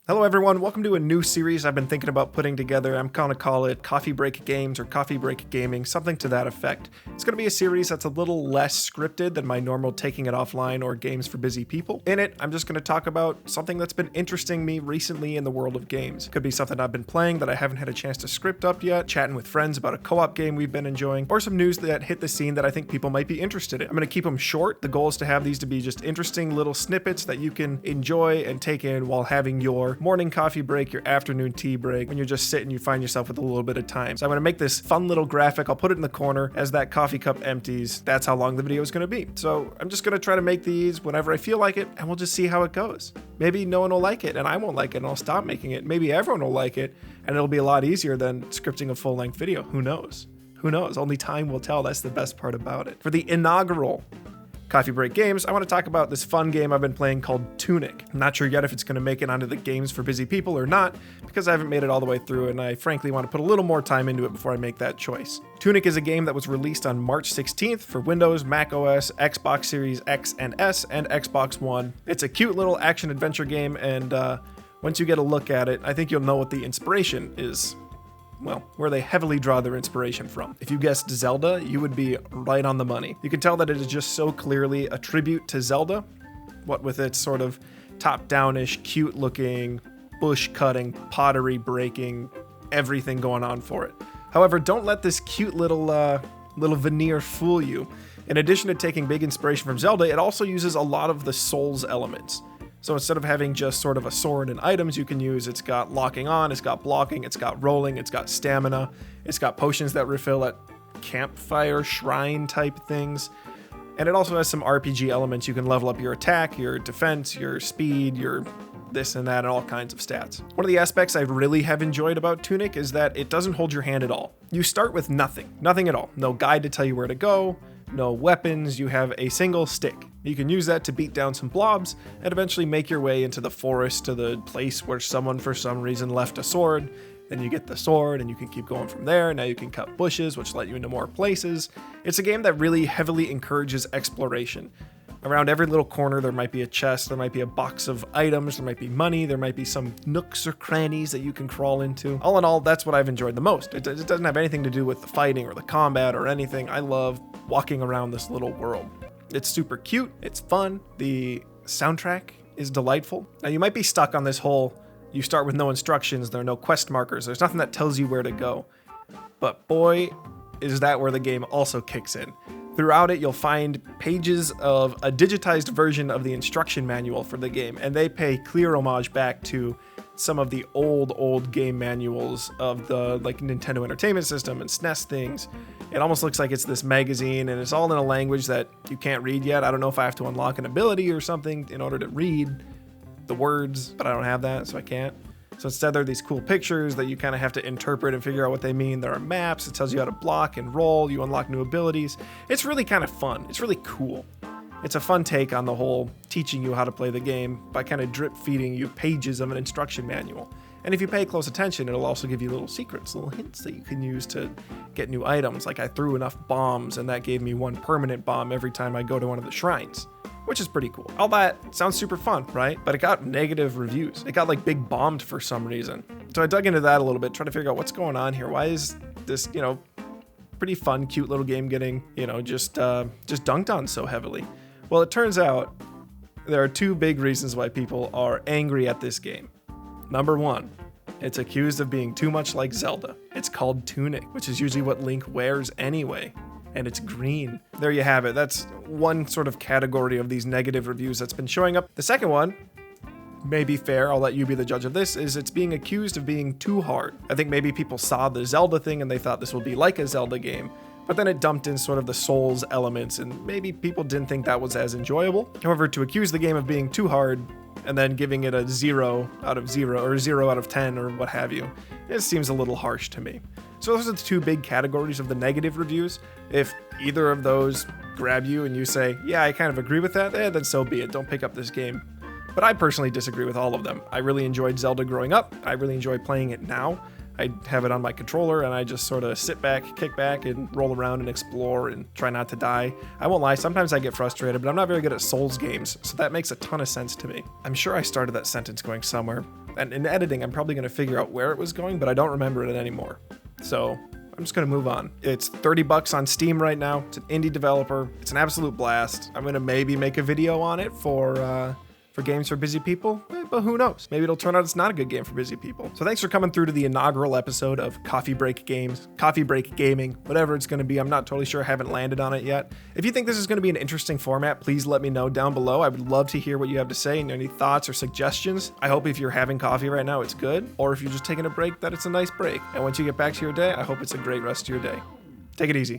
Hello everyone, welcome to a new series I've been thinking about putting together. I'm going to call it Coffee Break Games or Coffee Break Gaming, something to that effect. It's going to be a series that's a little less scripted than my normal Taking It Offline or Games for Busy People. In it, I'm just going to talk about something that's been interesting me recently in the world of games. It could be something I've been playing that I haven't had a chance to script up yet, chatting with friends about a co-op game we've been enjoying, or some news that hit the scene that I think people might be interested in. I'm going to keep them short. The goal is to have these to be just interesting little snippets that you can enjoy and take in while having your morning coffee break, your afternoon tea break, when you're just sitting, you find yourself with a little bit of time. So I'm going to make this fun little graphic. I'll put it in the corner as that coffee cup empties. That's how long the video is going to be. So I'm just going to try to make these whenever I feel like it, and we'll just see how it goes. Maybe no one will like it and I won't like it and I'll stop making it. Maybe everyone will like it and it'll be a lot easier than scripting a full-length video. Who knows? Who knows? Only time will tell. That's the best part about it. For the inaugural Coffee Break Games, I want to talk about this fun game I've been playing called Tunic. I'm not sure yet if it's going to make it onto the Games for Busy People or not, because I haven't made it all the way through and I frankly want to put a little more time into it before I make that choice. Tunic is a game that was released on March 16th for Windows, Mac OS, Xbox Series X and S, and Xbox One. It's a cute little action-adventure game, and once you get a look at it, I think you'll know what the inspiration is. Well, where they heavily draw their inspiration from. If you guessed Zelda, you would be right on the money. You can tell that it is just so clearly a tribute to Zelda, what with its sort of top-down-ish, cute-looking, bush-cutting, pottery-breaking, everything going on for it. However, don't let this cute little veneer fool you. In addition to taking big inspiration from Zelda, it also uses a lot of the Souls elements. So instead of having just sort of a sword and items you can use, it's got locking on, it's got blocking, it's got rolling, it's got stamina, it's got potions that refill at campfire, shrine type things. And it also has some RPG elements. You can level up your attack, your defense, your speed, your this and that, and all kinds of stats. One of the aspects I really have enjoyed about Tunic is that it doesn't hold your hand at all. You start with nothing at all. No guide to tell you where to go, no weapons, you have a single stick. You can use that to beat down some blobs and eventually make your way into the forest to the place where someone for some reason left a sword. Then you get the sword and you can keep going from there. Now you can cut bushes, which let you into more places. It's a game that really heavily encourages exploration. Around every little corner, there might be a chest, there might be a box of items, there might be money, there might be some nooks or crannies that you can crawl into. All in all, that's what I've enjoyed the most. It doesn't have anything to do with the fighting or the combat or anything. I love walking around this little world. It's super cute, it's fun, the soundtrack is delightful. Now you might be stuck on this whole, you start with no instructions, there are no quest markers, there's nothing that tells you where to go. But boy, is that where the game also kicks in. Throughout it, you'll find pages of a digitized version of the instruction manual for the game, and they pay clear homage back to some of the old game manuals of the Nintendo Entertainment System and SNES things. It almost looks like it's this magazine, and it's all in a language that you can't read yet. I don't know if I have to unlock an ability or something in order to read the words, but I don't have that, so I can't. So instead, there are these cool pictures that you kind of have to interpret and figure out what they mean. There are maps. It tells you how to block and roll. You unlock new abilities. It's really kind of fun. It's really cool. It's a fun take on the whole teaching you how to play the game by kind of drip feeding you pages of an instruction manual. And if you pay close attention, it'll also give you little secrets, little hints that you can use to get new items. Like I threw enough bombs and that gave me one permanent bomb every time I go to one of the shrines, which is pretty cool. All that sounds super fun, right? But it got negative reviews. It got big bombed for some reason. So I dug into that a little bit, trying to figure out what's going on here. Why is this, pretty fun, cute little game getting, just dunked on so heavily? Well, it turns out there are two big reasons why people are angry at this game. Number one, it's accused of being too much like Zelda. It's called Tunic, which is usually what Link wears anyway. And it's green. There you have it. That's one sort of category of these negative reviews that's been showing up. The second one, may be fair, I'll let you be the judge of this, is it's being accused of being too hard. I think maybe people saw the Zelda thing and they thought this will be like a Zelda game, but then it dumped in sort of the Souls elements and maybe people didn't think that was as enjoyable. However, to accuse the game of being too hard and then giving it a 0 out of 0 or 0 out of 10 or what have you, it seems a little harsh to me. So those are the two big categories of the negative reviews. If either of those grab you and you say, yeah, I kind of agree with that, then so be it. Don't pick up this game. But I personally disagree with all of them. I really enjoyed Zelda growing up. I really enjoy playing it now. I have it on my controller and I just sort of sit back, kick back, and roll around and explore and try not to die. I won't lie, sometimes I get frustrated, but I'm not very good at Souls games, so that makes a ton of sense to me. I'm sure I started that sentence going somewhere, and in editing I'm probably going to figure out where it was going, but I don't remember it anymore. So I'm just going to move on. It's $30 on Steam right now. It's an indie developer. It's an absolute blast. I'm going to maybe make a video on it for games for busy people, but who knows? Maybe it'll turn out it's not a good game for busy people. So thanks for coming through to the inaugural episode of Coffee Break Games, Coffee Break Gaming, whatever it's going to be. I'm not totally sure. I haven't landed on it yet. If you think this is going to be an interesting format, please let me know down below. I would love to hear what you have to say and any thoughts or suggestions. I hope if you're having coffee right now, it's good, or if you're just taking a break, that it's a nice break. And once you get back to your day, I hope it's a great rest of your day. Take it easy.